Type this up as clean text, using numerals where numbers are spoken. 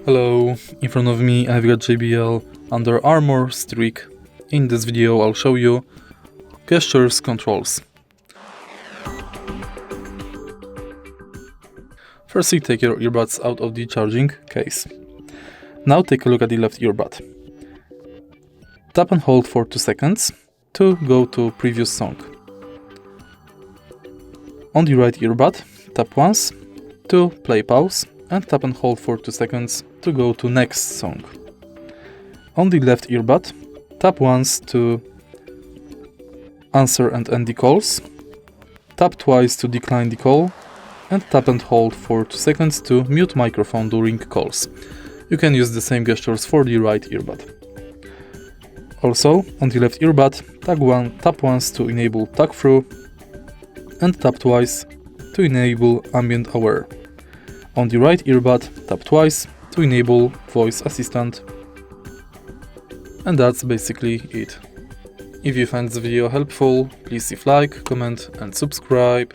Hello, in front of me I've got JBL Under Armour Streak. In this video I'll show you gestures controls. Firstly, take your earbuds out of the charging case. Now take a look at the left earbud. Tap and hold for 2 seconds to go to previous song. On the right earbud, tap once to play pause and tap and hold for 2 seconds to go to next song. On the left earbud, tap once to answer and end the calls, tap twice to decline the call, and tap and hold for 2 seconds to mute microphone during calls. You can use the same gestures for the right earbud. Also, on the left earbud, tap once to enable talk through, and tap twice to enable ambient aware. On the right earbud, tap twice to enable voice assistant. And that's basically it. If you find this video helpful, please leave like, comment and subscribe.